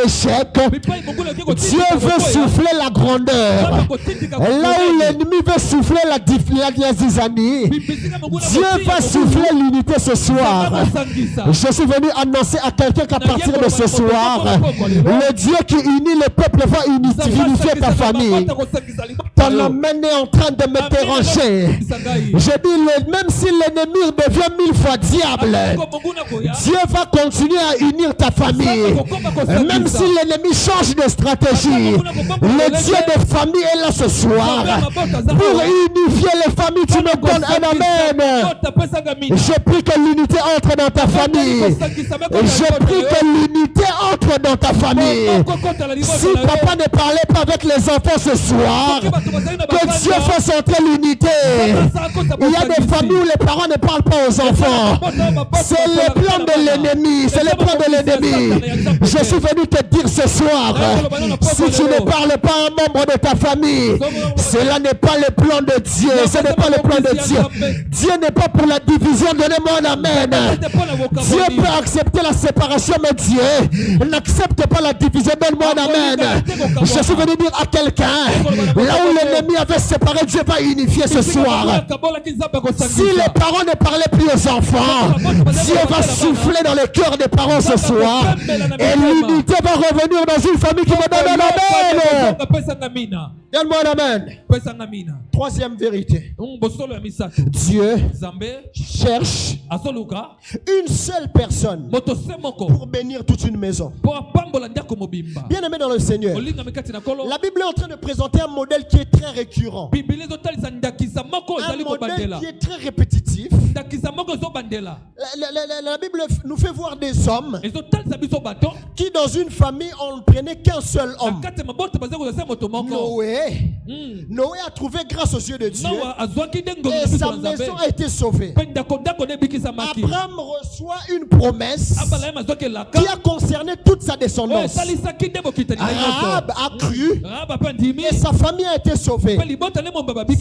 l'échec, Dieu veut souffler la grandeur. Là où l'ennemi veut souffler la zizanie, Dieu va souffler l'unité ce soir. Je suis venu annoncer à quelqu'un qu'à partir de ce soir, le Dieu qui unit le peuple va unifier ta famille. Ton amène est en train de me déranger. Je dis, même si l'ennemi devient 1000 fois diable, Dieu va continuer à unir ta famille. Même si l'ennemi change de stratégie, le Dieu de famille est là ce soir pour unifier les familles. Tu me donnes un amen. Je prie que l'unité entre dans ta famille. Je prie que l'unité entre dans ta famille. Si papa ne parlait pas avec les enfants ce soir, que Dieu fasse entrer l'unité. Il y a des familles où les parents ne parlent pas aux enfants. C'est le plan de l'ennemi. C'est le plan de l'ennemi. Je suis venu te dire ce soir, si tu ne parles pas à un membre de ta famille, cela n'est pas le plan de Dieu. Ce n'est pas le plan de Dieu. Dieu n'est pas pour la division. Donnez-moi un amen. Dieu peut accepter la séparation, mais Dieu n'accepte pas la division. Donne-moi un amen. Je suis venu dire à quelqu'un, là où l'ennemi avait séparé, Dieu va unifier ce soir. Si les parents ne parlaient plus aux enfants, Dieu va souffler dans le cœur des parents ce soir. Et l'unité va revenir dans une famille qui me donne un amen. Donne-moi un amen. Troisième vérité. Dieu cherche une seule personne pour bénir toute une maison. Bien aimé dans le Seigneur, la Bible est en train de présenter un modèle qui est très récurrent. Un modèle qui est très répétitif. La Bible nous fait voir des hommes qui dans une famille on ne prenait qu'un seul homme. Noé a trouvé grâce aux yeux de Dieu et sa maison a été sauvée. Abraham reçoit une promesse qui a concerné toute sa descendance. Rahab a cru et sa famille a été sauvée.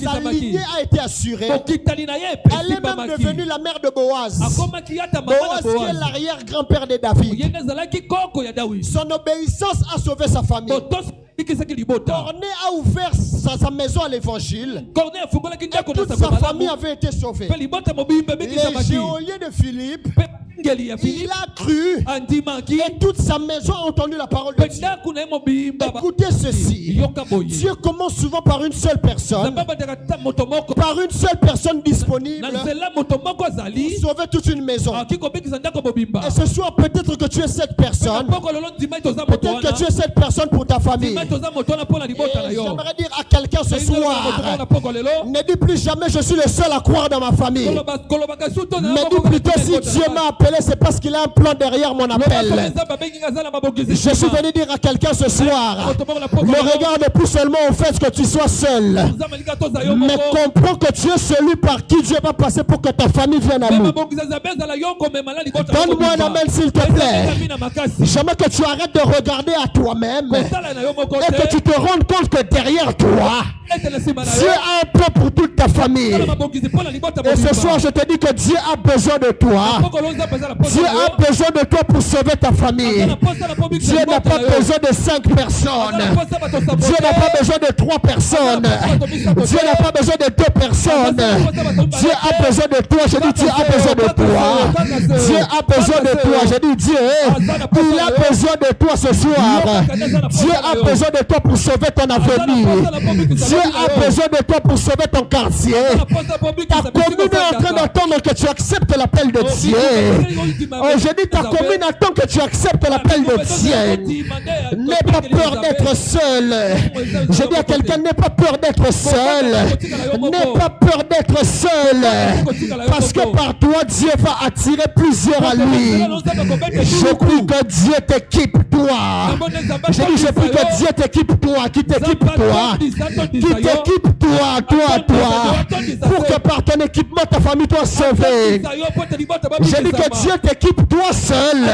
Sa lignée a été assurée. Elle est même devenue la mère de Boaz. Boaz qui est l'arrière-grand-père de David. Son obéissance a sauvé sa famille. Cornée a ouvert sa maison à l'évangile. Et toute sa famille avait été sauvée. Les geôliers de Philippe, il a cru et toute sa maison a entendu la parole de Dieu. Écoutez ceci. Dieu commence souvent par une seule personne, par une seule personne disponible pour sauver toute une maison. Et ce soir, peut-être que tu es cette personne. Peut-être que tu es cette personne pour ta famille. J'aimerais dire à quelqu'un ce soir, ne dis plus jamais je suis le seul à croire dans ma famille. Mais dis plutôt si Dieu m'a appelé, c'est parce qu'il a un plan derrière mon appel. Je suis venu dire à quelqu'un ce soir, ne regarde plus seulement au fait que tu sois seul, mais comprends que tu es celui par qui Dieu va passer pour que ta famille vienne à nous. Donne-moi un amen s'il te plaît. J'aimerais que tu arrêtes de regarder à toi-même et que tu te rendes compte que derrière toi, Dieu a un plan pour toute ta famille. Et ce soir, je te dis que Dieu a besoin de toi. Dieu a besoin de toi pour sauver ta famille. Dieu n'a pas besoin de 5 personnes. Dieu n'a pas besoin de 3 personnes. Dieu n'a pas besoin de 2 personnes. Dieu a besoin de toi. Je dis Dieu a besoin de toi. Dieu a besoin de toi. Je dis Dieu, il a besoin de toi ce soir. Dieu a besoin de toi pour sauver ton avenir. Dieu a besoin de toi pour sauver ton quartier. Ta commune est en train d'attendre que tu acceptes l'appel de Dieu. Oh, je dis ta commune attend que tu acceptes l'appel de Dieu. N'aie pas peur d'être seul. Je dis à quelqu'un, n'aie pas peur d'être seul. N'aie pas peur d'être seul. Parce que par toi, Dieu va attirer plusieurs à lui. Je prie que Dieu t'équipe toi. Je dis, je prie que Dieu t'équipe toi, qui t'équipe toi, qui qui t'équipe toi, pour que par ton équipement, ta famille soit sauvée. Je dis que Dieu t'équipe toi seul,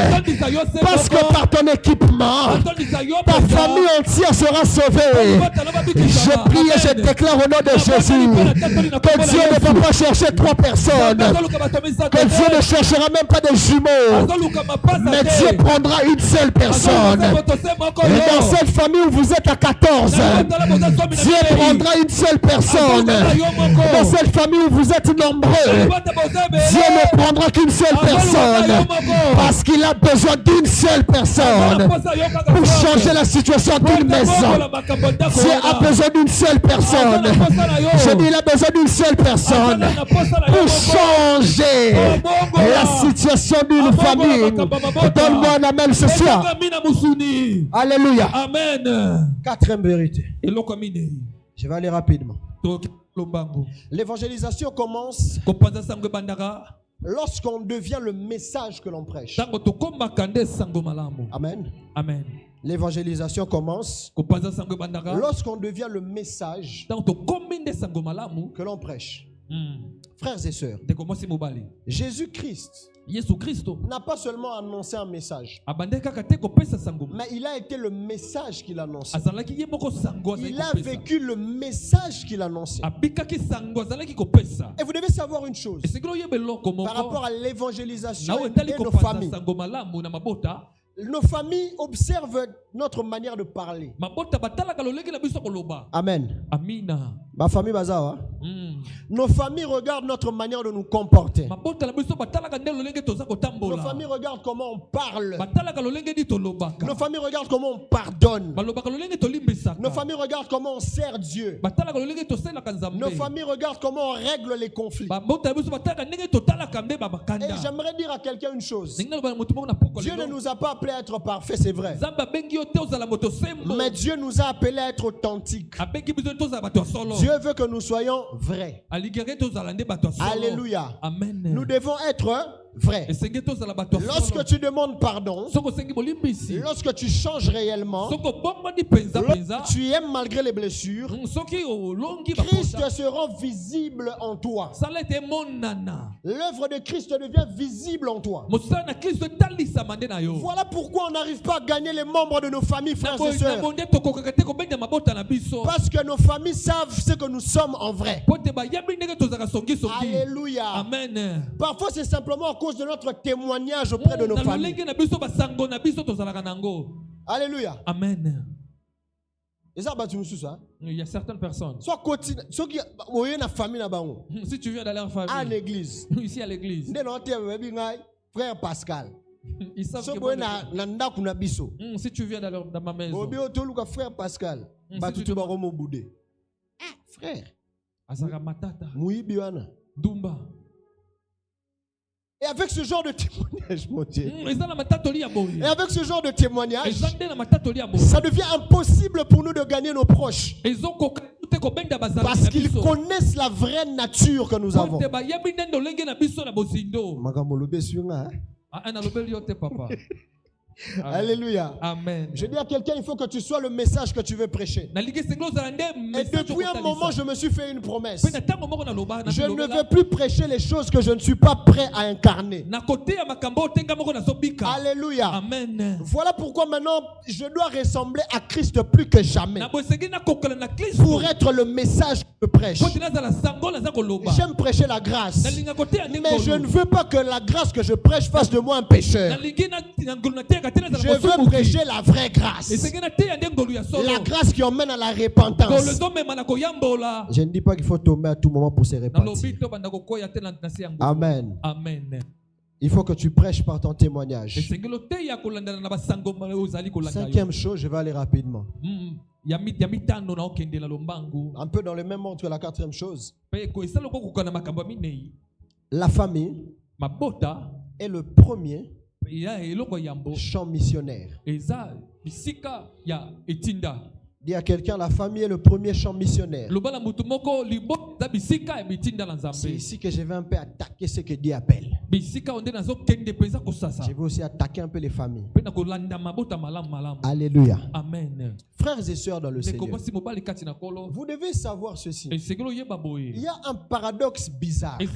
parce que par ton équipement, ta famille entière sera sauvée. Je prie et je déclare au nom de Jésus que Dieu ne va pas chercher 3 personnes, que Dieu ne cherchera même pas des jumeaux, mais Dieu prendra une seule personne. Et dans cette famille où vous êtes à 14, Dieu prendra une seule personne. Dans cette famille où vous êtes nombreux, Dieu ne prendra qu'une seule personne, parce qu'il a besoin d'une seule personne pour changer la situation d'une maison. Dieu a besoin d'une seule personne. Je dis, il a besoin d'une seule personne pour changer la situation d'une famille. Donne-moi un amen ce soir. Alléluia. Amen. 4e vérité. Je vais aller rapidement. L'évangélisation commence lorsqu'on devient le message que l'on prêche. Amen. Amen. L'évangélisation commence lorsqu'on devient le message que l'on prêche. Frères et sœurs, Jésus-Christ n'a pas seulement annoncé un message, mais il a été le message qu'il annonçait. Il a vécu le message qu'il annonçait. Et vous devez savoir une chose par rapport à l'évangélisation et nos familles. Nos familles observent notre manière de parler. Amen. Ma famille Bazawa. Nos familles regardent notre manière de nous comporter. Nos familles regardent comment on parle. Nos familles regardent comment on pardonne. Nos familles regardent comment on sert Dieu. Nos familles regardent comment on règle les conflits. Et j'aimerais dire à quelqu'un une chose. Dieu ne nous a pas appelés à être parfaits, c'est vrai. Mais Dieu nous a appelés à être authentiques. Dieu veut que nous soyons vrais. Alléluia. Amen. Nous devons être vrai. Lorsque tu demandes pardon, lorsque tu changes réellement, lorsque tu aimes malgré les blessures, Christ se rend visible en toi. L'œuvre de Christ devient visible en toi. Voilà pourquoi on n'arrive pas à gagner les membres de nos familles, frères et sœurs. Parce que nos familles savent ce que nous sommes en vrai. Alléluia. Amen. Parfois c'est simplement à cause de notre témoignage auprès de nos familles. Alléluia. Amen. Il y a certaines personnes. Si tu viens d'aller en famille, à l'église, ici à l'église, frère Pascal. ils savent que si tu viens dans ma maison, frère Pascal, frère, Dumba. Et avec ce genre de témoignage, mon Dieu, et avec ce genre de témoignage, ça devient impossible pour nous de gagner nos proches. Parce qu'ils connaissent la vraie nature que nous avons. Alléluia. Amen. Je dis à quelqu'un, il faut que tu sois le message que tu veux prêcher. Et depuis un moment, je me suis fait une promesse. Je ne veux plus prêcher les choses que je ne suis pas prêt à incarner. Alléluia. Amen. Voilà pourquoi maintenant, je dois ressembler à Christ plus que jamais. Pour être le message que je prêche. J'aime prêcher la grâce. Mais je ne veux pas que la grâce que je prêche fasse de moi un pécheur. Je veux prêcher la vraie grâce. La grâce qui emmène à la repentance. Je ne dis pas qu'il faut tomber à tout moment pour se repentir. Amen. Amen. Il faut que tu prêches par ton témoignage. 5e chose, je vais aller rapidement. Un peu dans le même ordre que la 4e chose. La famille est le premier champ missionnaire. Dis à quelqu'un, la famille est le premier champ missionnaire. C'est ici que je vais un peu attaquer ce que Dieu appelle. Je vais aussi attaquer un peu les familles. Alléluia. Amen. Frères et sœurs dans le Seigneur, vous devez savoir ceci. Il y a un paradoxe bizarre. Et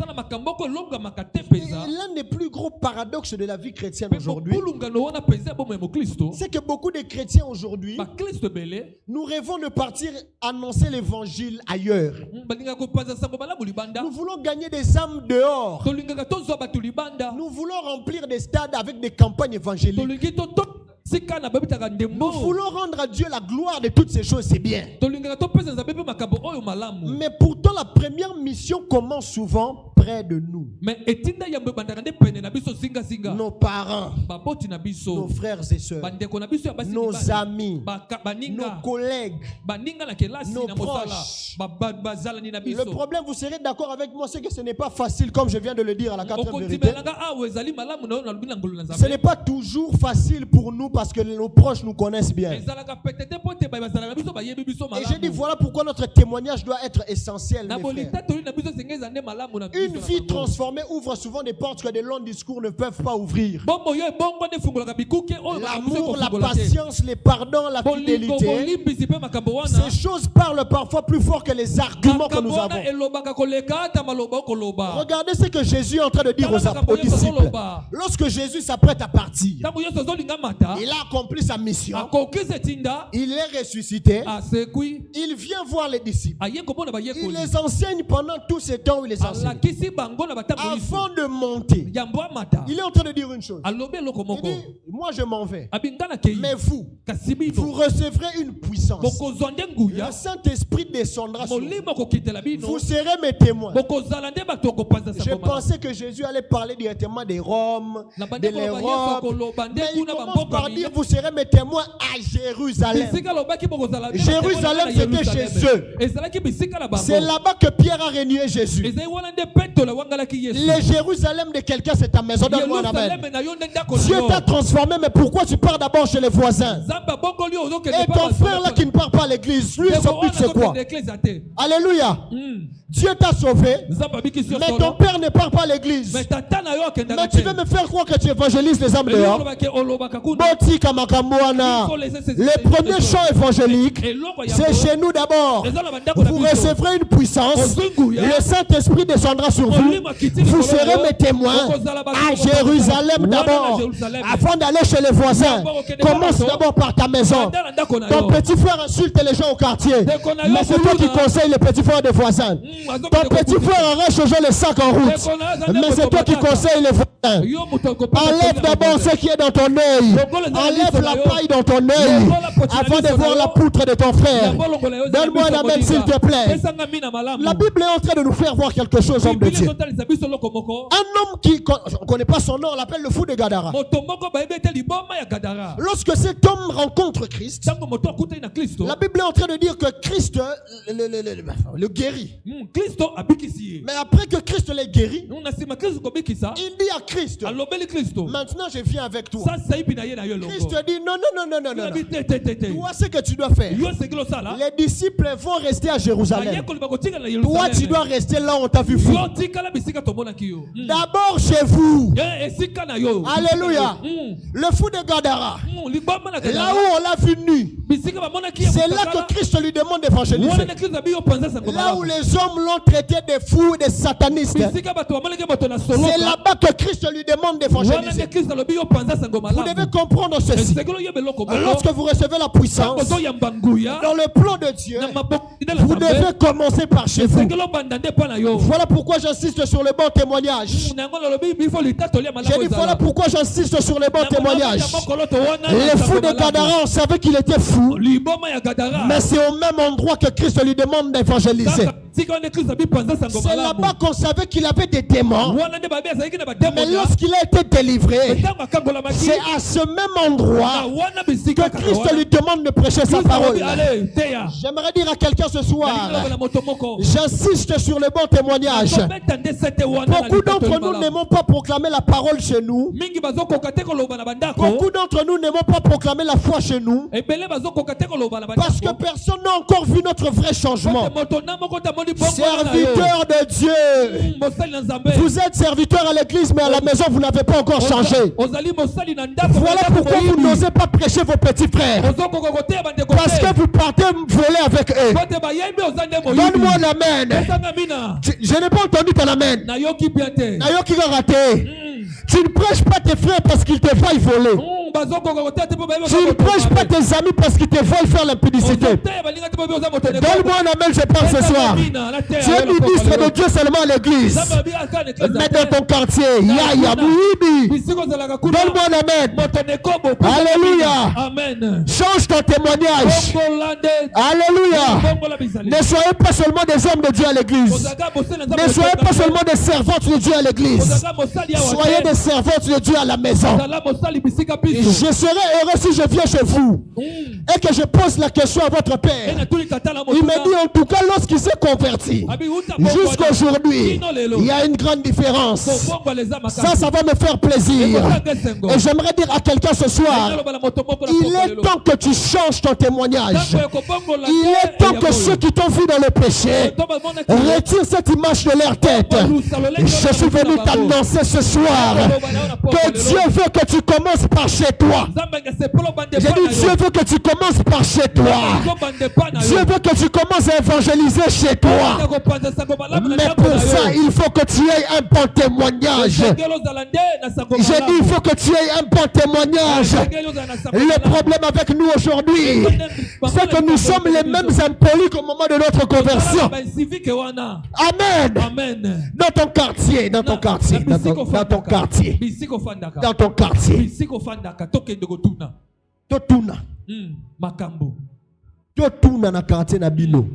l'un des plus gros paradoxes de la vie chrétienne aujourd'hui, c'est que beaucoup de chrétiens aujourd'hui, nous rêvons de partir annoncer l'évangile ailleurs. Nous voulons gagner des âmes dehors. Nous voulons remplir des stades avec des campagnes évangéliques. Nous voulons rendre à Dieu la gloire de toutes ces choses, c'est bien. Mais pourtant, la première mission commence souvent près de nous. Nos parents, nos frères et sœurs, nos amis, nos collègues, nos proches. Le problème, vous serez d'accord avec moi, c'est que ce n'est pas facile, comme je viens de le dire à la 4e vérité. Ce n'est pas toujours facile pour nous parce que nos proches nous connaissent bien. Et j'ai dit, voilà pourquoi notre témoignage doit être essentiel. Mes frères. Une vie transformée ouvre souvent des portes que des longs discours ne peuvent pas ouvrir. L'amour, la patience, les pardons, la fidélité. Ces choses parlent parfois plus fort que les arguments que nous avons. Regardez ce que Jésus est en train de dire aux disciples. Lorsque Jésus s'apprête à partir, il a accompli sa mission. Il est ressuscité. Il vient voir les disciples. Il les enseigne pendant tout ce temps où il les enseigne. Avant de monter, il est en train de dire une chose. Il dit, moi je m'en vais. Mais vous recevrez une puissance. Le Saint-Esprit descendra sur vous. Vous serez mes témoins. Je pensais que Jésus allait parler directement des Roms, de l'Europe. Mais il commence par dire, vous serez mes témoins à Jérusalem. Jérusalem, c'était chez eux. C'est là-bas que Pierre a renié Jésus. Le Jérusalem de quelqu'un, c'est ta maison. Donne-moi un amen. Dieu t'a transformé, mais pourquoi tu pars d'abord chez les voisins? Et ton frère là qui ne part pas à l'église, lui, son but c'est quoi? Alléluia. Dieu t'a sauvé, mais ton père ne part pas à l'église. Mais tu veux me faire croire que tu évangélises les âmes dehors? Le premier chant évangélique, c'est chez nous d'abord. Vous recevrez une puissance, le Saint-Esprit descendra sur vous. Vous serez mes témoins à Jérusalem d'abord. Avant d'aller chez les voisins, commence d'abord par ta maison. Ton petit frère insulte les gens au quartier, mais c'est toi qui conseilles les petits frères des voisins. Ton petit frère arrache aux gens les sacs en route, mais c'est toi qui conseilles les voisins. Enlève d'abord ce qui est dans ton œil. Enlève la paille dans ton œil avant de voir la poutre de ton frère. Donne-moi un amen s'il te plaît. La Bible est en train de nous faire voir quelque chose, homme de Dieu. Un homme qui, on ne connaît pas son nom, on l'appelle le fou de Gadara. Lorsque cet homme rencontre Christ, la Bible est en train de dire que Christ le guérit. Mais après que Christ l'ait guéri, il dit à Christ, maintenant je viens avec toi. Christ dit non. Toi, ce que tu dois faire, les disciples vont rester à Jérusalem. Toi, tu dois rester là où on t'a vu fou. D'abord chez vous. Alléluia. Le fou de Gadara, là où on l'a vu nu, c'est là que Christ lui demande d'évangéliser. Là où les hommes l'ont traité de fous et de satanistes, c'est là-bas que Christ lui demande d'évangéliser. Vous devez comprendre ceci. Lorsque vous recevez la puissance, dans le plan de Dieu, vous devez commencer par chez vous. Voilà pourquoi j'insiste sur le bon témoignage. J'ai dit voilà pourquoi j'insiste sur le bon témoignage. Le fou de Gadara, on savait qu'il était fou, mais c'est au même endroit que Christ lui demande d'évangéliser. C'est là-bas qu'on savait qu'il avait des démons. Mais lorsqu'il a été délivré, c'est à ce même endroit que Christ lui demande de prêcher sa parole. J'aimerais dire à quelqu'un ce soir, j'insiste sur le bon témoignage. Beaucoup d'entre nous n'aimons pas proclamer la parole chez nous. Beaucoup d'entre nous n'aimons pas proclamer la foi chez nous. Parce que personne n'a encore vu notre vrai changement. Serviteur de Dieu, vous êtes serviteur à l'église, mais à la maison vous n'avez pas encore changé. Voilà pourquoi vous n'osez pas prêcher vos petits frères. Parce que vous partez voler avec eux. Donne-moi l'amen. Je n'ai pas entendu ton amen. Nayoki va rater. Tu ne prêches pas tes frères parce qu'ils te voient voler. Tu ne prêches pas tes amis parce qu'ils te voient faire l'impudicité. Donne-moi un amen, je parle ce soir. Tu es ministre de Dieu seulement à l'église. Mais dans ton quartier, Yaya Mouibi. Donne-moi un amen. Alléluia. Amen. Change ton témoignage. Alléluia. Ne soyez pas seulement des hommes de Dieu à l'église. Ne soyez pas seulement des servantes de Dieu à l'église. Soyez des servantes de Dieu à la maison. Je serai heureux si je viens chez vous et que je pose la question à votre père. Il me dit en tout cas lorsqu'il s'est converti jusqu'à aujourd'hui, il y a une grande différence. Ça va me faire plaisir. Et j'aimerais dire à quelqu'un ce soir, il est temps que tu changes ton témoignage. Il est temps que ceux qui t'ont vu dans le péché retirent cette image de leur tête. Je suis venu t'annoncer ce soir que Dieu veut que tu commences par chez toi. J'ai dit Dieu veut que tu commences par chez toi. Dieu veut que tu commences à évangéliser chez toi. Mais pour ça, il faut que tu aies un bon témoignage. J'ai dit il faut que tu aies un bon témoignage. Le problème avec nous aujourd'hui, c'est que nous sommes les mêmes impolis qu'au moment de notre conversion. Amen. Dans ton quartier, dans ton quartier, dans ton quartier. Dans ton quartier. Totuna. Makambo. Totuna na quartier na bino.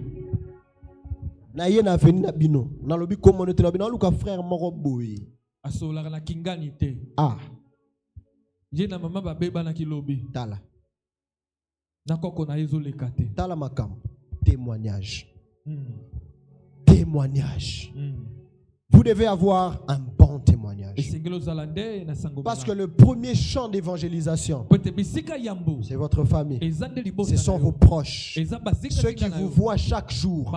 Na ye na veni na bino. Na lobi communauté na bino. Luka frère moko boy. Asola na kingani te. Ah. Je na mama ba beba na kilobi. Tala. Na koko na yezo lekate. Tala makambo. Témoignage. Témoignage. Vous devez avoir un bon témoignage. Parce que le premier champ d'évangélisation, c'est votre famille. Ce sont vos proches. Ceux qui vous voient chaque jour.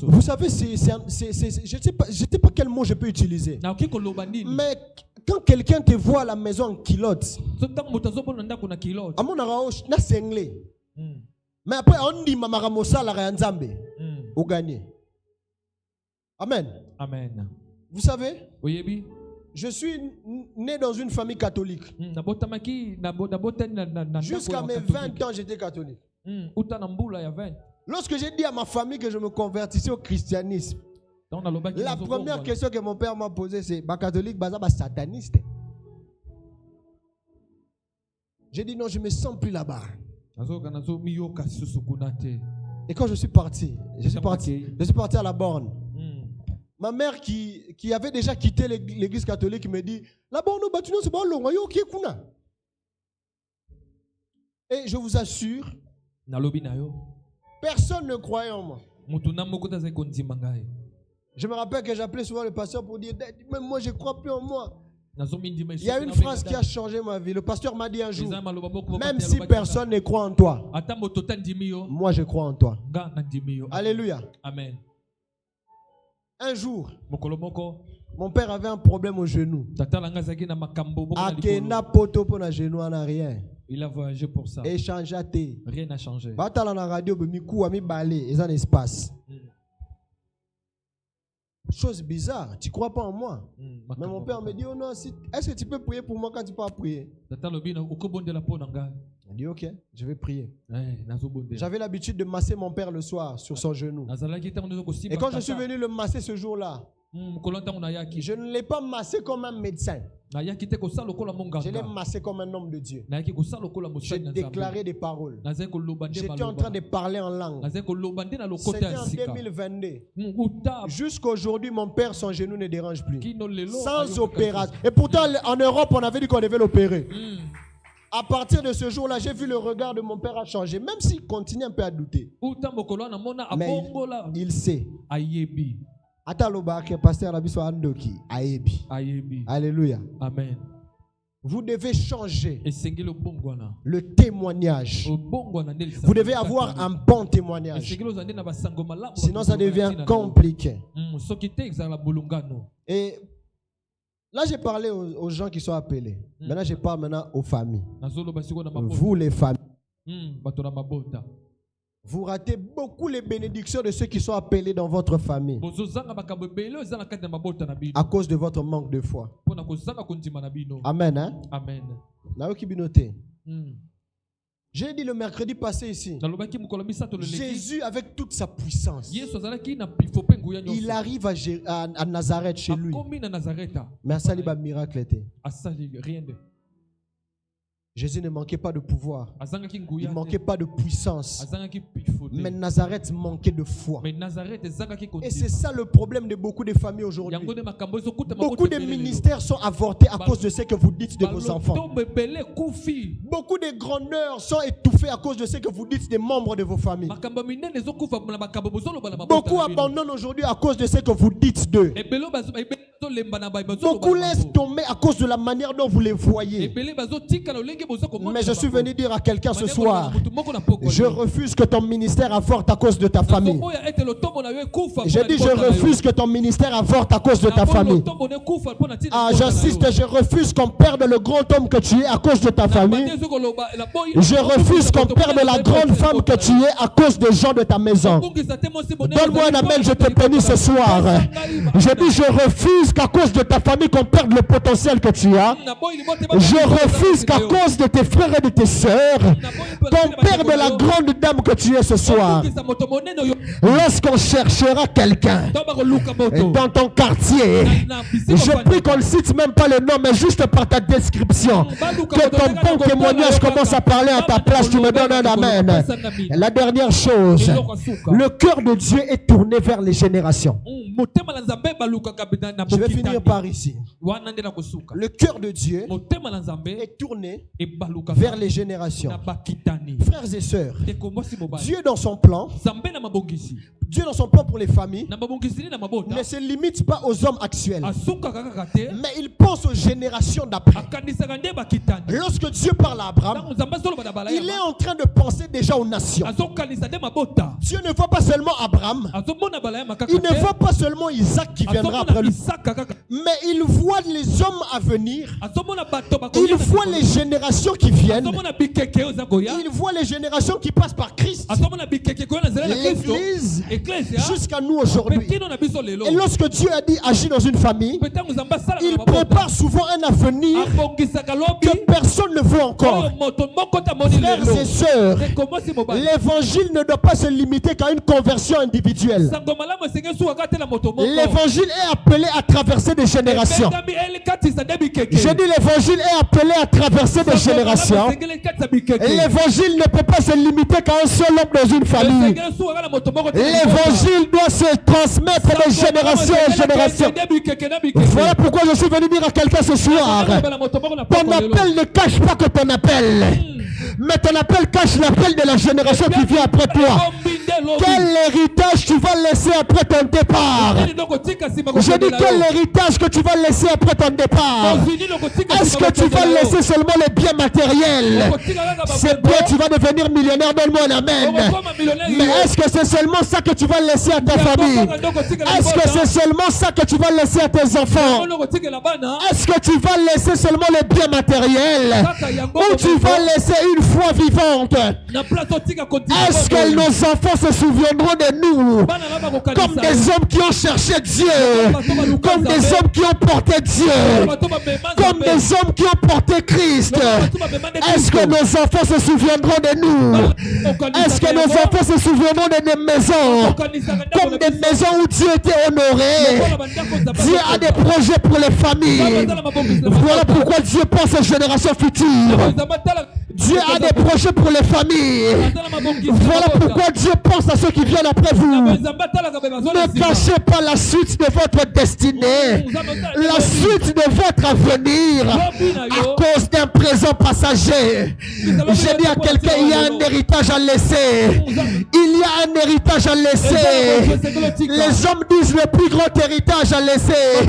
Vous savez, je ne sais pas quel mot je peux utiliser. Mais quand quelqu'un te voit à la maison en culotte, à mon arrache, c'est anglais. Mais après, on dit Mamara Mossa la Nzambe. Au gagné. Amen. Amen. Vous savez, oui. Je suis né dans une famille catholique. Jusqu'à mes 20 ans, j'étais catholique. Lorsque j'ai dit à ma famille que je me convertissais au christianisme, la première question que mon père m'a posée, c'est « catholique, sataniste ?» J'ai dit « Non, je ne me sens plus là-bas. » Et quand je suis parti à la borne. Ma mère qui avait déjà quitté l'église catholique me dit là-bas on bâtiment c'est bon et je vous assure personne ne croyait en moi. Je me rappelle que j'appelais souvent le pasteur pour dire même moi je ne crois plus en moi. Il y a une phrase qui a changé ma vie. Le pasteur m'a dit un jour même si personne ne croit en toi, moi je crois en toi. Alléluia. Amen. Un jour, mon père avait un problème au genou. Il a voyagé pour ça. Rien n'a changé. Chose bizarre, tu ne crois pas en moi. Mais mon père me dit, oh non, est-ce que tu peux prier pour moi quand tu ne peux pas prier? Il dit, ok, je vais prier. J'avais l'habitude de masser mon père le soir sur son genou. Et quand je suis venu le masser ce jour-là, Je ne l'ai pas massé comme un médecin. Je l'ai massé comme un homme de Dieu. J'ai déclaré des paroles. J'étais en train de parler en langue. C'était en 2022. Jusqu'aujourd'hui, mon père, son genou ne dérange plus. Sans opération. Et pourtant, en Europe, on avait dit qu'on devait l'opérer. À partir de ce jour-là, j'ai vu le regard de mon père a changé, même s'il continue un peu à douter. Mais il sait. Alléluia. Amen. Vous devez changer le témoignage. Vous devez avoir un bon témoignage. Sinon, ça devient compliqué. Et là, j'ai parlé aux gens qui sont appelés. Maintenant, je parle aux familles. Vous, les familles. Vous ratez beaucoup les bénédictions de ceux qui sont appelés dans votre famille à cause de votre manque de foi. Amen. Hein? Amen. J'ai dit le mercredi passé ici, Jésus avec toute sa puissance, il arrive à Nazareth chez lui. Mais à Saliba miracle était. Jésus ne manquait pas de pouvoir. Il ne manquait pas de puissance. Mais Nazareth manquait de foi. Et c'est ça le problème de beaucoup de familles aujourd'hui. Beaucoup de ministères sont avortés à cause de ce que vous dites de vos enfants. Beaucoup de grandeurs sont étouffés à cause de ce que vous dites des membres de vos familles. Beaucoup abandonnent aujourd'hui à cause de ce que vous dites d'eux. Beaucoup laissent tomber à cause de la manière dont vous les voyez. Mais je suis venu dire à quelqu'un ce soir, je refuse que ton ministère avorte à cause de ta famille. J'ai dit, je refuse que ton ministère avorte à cause de ta famille. Ah, j'insiste, je refuse qu'on perde le grand homme que tu es à cause de ta famille. Je refuse qu'on perde la grande femme que tu es à cause des gens de ta maison. Donne-moi un amen, je te bénis ce soir. Je dis, je refuse qu'à cause de ta famille qu'on perde le potentiel que tu as. Je refuse qu'à cause de tes frères et de tes sœurs qu'on perde la grande dame que tu es ce soir. Lorsqu'on cherchera quelqu'un dans ton quartier, je prie qu'on ne cite même pas le nom, mais juste par ta description, que ton bon témoignage commence à parler à ta place. Tu me donnes un amen. Et la dernière chose, le cœur de Dieu est tourné vers les générations. Je vais finir par ici. Le cœur de Dieu est tourné vers les générations. Frères et sœurs, Dieu dans son plan, pour les familles, ne se limite pas aux hommes actuels, mais il pense aux générations d'après. Lorsque Dieu parle à Abraham, il est en train de penser déjà aux nations. Dieu ne voit pas seulement Abraham, il ne voit pas seulement Isaac qui viendra après lui, mais il voit les hommes à venir, il voit les générations qui viennent, il voit les générations qui passent par Christ, l'Église, jusqu'à nous aujourd'hui. Et lorsque Dieu a dit agis dans une famille, il prépare souvent un avenir que personne ne voit encore. Frères et sœurs, l'évangile ne doit pas se limiter qu'à une conversion individuelle. L'évangile est appelé à traverser des générations. Je dis l'évangile est appelé à traverser des générations. L'évangile ne peut pas se limiter qu'à un seul homme dans une famille. L'évangile doit se transmettre de génération en génération. Voilà pourquoi je suis venu dire à quelqu'un ce soir, ton appel ne cache pas que ton appel, mais ton appel cache l'appel de la génération qui vient après toi. Quel héritage tu vas laisser après ton départ? Je dis quel héritage que tu vas laisser après ton départ? Est-ce que tu vas laisser seulement les biens matériels? C'est bien, tu vas devenir millionnaire, donne-moi un amen. Mais est-ce que c'est seulement ça que tu vas laisser à ta famille? Est-ce que c'est seulement ça que tu vas laisser à tes enfants? Est-ce que tu vas laisser seulement les biens matériels? Ou tu vas laisser une foi vivante? Est-ce que nos enfants se souviendront de nous comme des hommes qui ont cherché Dieu, comme des hommes qui ont porté Dieu, comme des hommes qui ont porté Christ. Est-ce que nos enfants se souviendront de nous? Est-ce que nos enfants se souviendront de nos maisons comme des maisons où Dieu était honoré? Dieu a des projets pour les familles. Voilà pourquoi Dieu pense aux générations futures. Dieu a des projets pour les familles. Voilà pourquoi Dieu pense à ceux qui viennent après vous. Ne cachez pas la suite de votre destinée, la suite de votre avenir à cause d'un présent passager. J'ai dit à quelqu'un, il y a un héritage à laisser. Il y a un héritage à laisser. Les hommes disent le plus grand héritage à laisser.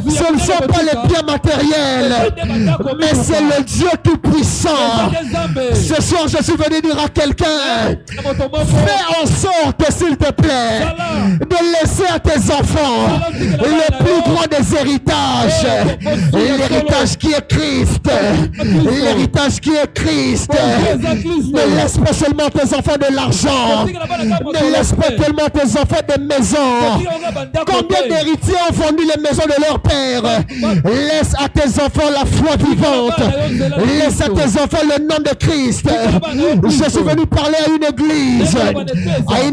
Ce ne sont pas les biens matériels, mais c'est le Dieu tout-puissant. Ce soir, je suis venu dire à quelqu'un, fais en sorte, s'il te plaît, de laisser à tes enfants le plus grand des héritages. L'héritage qui est Christ. L'héritage qui est Christ. Ne laisse pas seulement tes enfants de l'argent. Ne laisse pas tellement tes enfants des maisons. Combien d'héritiers ont vendu les maisons de leur père? Laisse à tes enfants la foi vivante. Laisse à tes enfants le nom de Christ. Je suis venu parler à une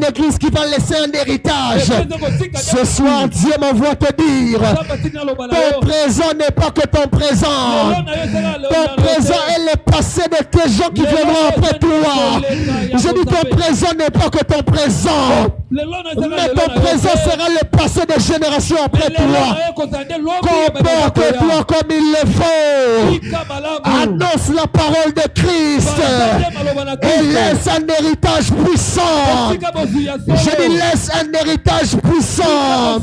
église qui va laisser un héritage. Ce soir, Dieu m'envoie te dire, ton présent n'est pas que ton présent. Ton présent est le passé de tes gens qui viendront après toi. Je dis ton présent n'est pas que ton présent, mais ton présent sera le passé des générations après toi. Comporte-toi comme il le faut. Annonce la parole de Christ et laisse un héritage puissant. Je dis laisse un héritage puissant.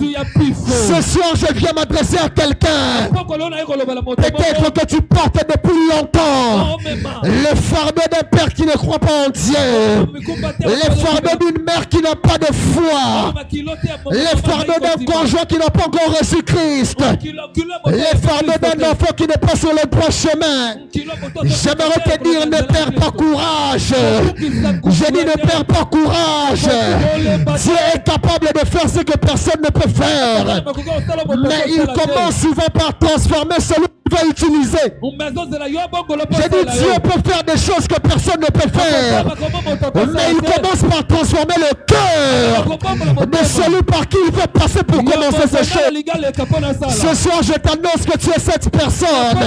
Ce soir, je viens m'adresser à quelqu'un. Peut-être que tu portes depuis longtemps le fardeau d'un père qui ne croit pas en Dieu, le fardeau d'une mère qui n'a pas de foi, le fardeau d'un conjoint qui n'a pas encore reçu Christ, le fardeau d'un enfant qui n'est pas sur le droit chemin. J'aimerais te dire, ne perds pas courage. Je dis, ne perds pas courage. Dieu est capable de faire ce que personne ne peut faire, mais il commence souvent par transformer celui qui va utiliser. J'ai dit, Dieu peut faire des choses que personne ne peut faire, mais il commence par transformer le cœur de celui par qui il veut passer pour commencer ces choses. Ce soir, je t'annonce que tu es cette personne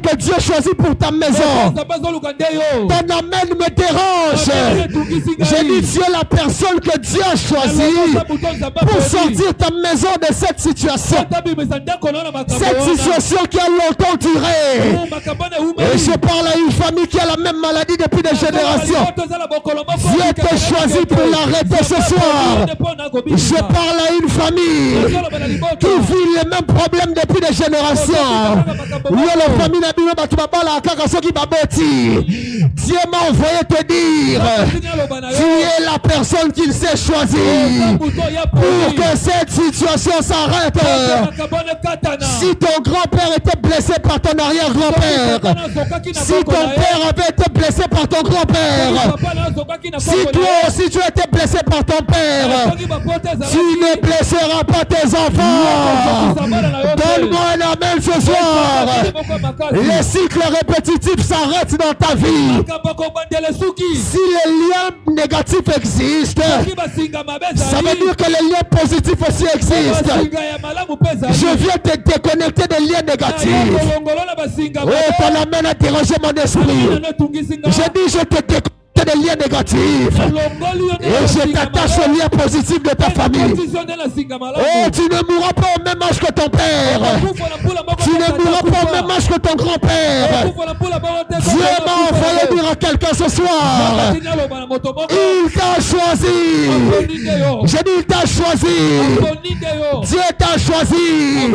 que Dieu choisit pour ta maison. Ton amen me dérange. J'ai dit, tu es la personne que Dieu a choisie pour sortir ta maison de cette situation. Cette situation qui a longtemps duré. Et je parle à une famille qui a la même maladie depuis des générations. Dieu t'a choisi pour l'arrêter ce soir. Je parle à une famille qui vit les mêmes problèmes depuis des générations. Dieu m'a envoyé te dire, tu es la personne qu'il s'est choisie pour que cette situation s'arrête. Si ton grand-père était blessé par ton arrière-grand-père, si ton père avait été blessé par ton grand-père, si toi aussi tu as été blessé par ton père, tu ne blesseras pas tes enfants. Donne-moi un amen ce soir. Les cycles répétitifs s'arrêtent dans ta vie. Si les liens négatifs existent, ça veut dire que les liens positifs aussi existent. Je viens te déconnecter des liens négatifs. Oh, ton amen a dérangé mon esprit. J'ai dit, je te déconnecte des liens négatifs et je t'attache aux liens positifs de ta famille. Oh, tu ne mourras pas au même âge que ton père. Tu ne mourras pas au même âge que ton grand-père. Dieu m'a envoyé dire à quelqu'un ce soir, il t'a choisi. J'ai dit, il t'a choisi. Dieu t'a choisi.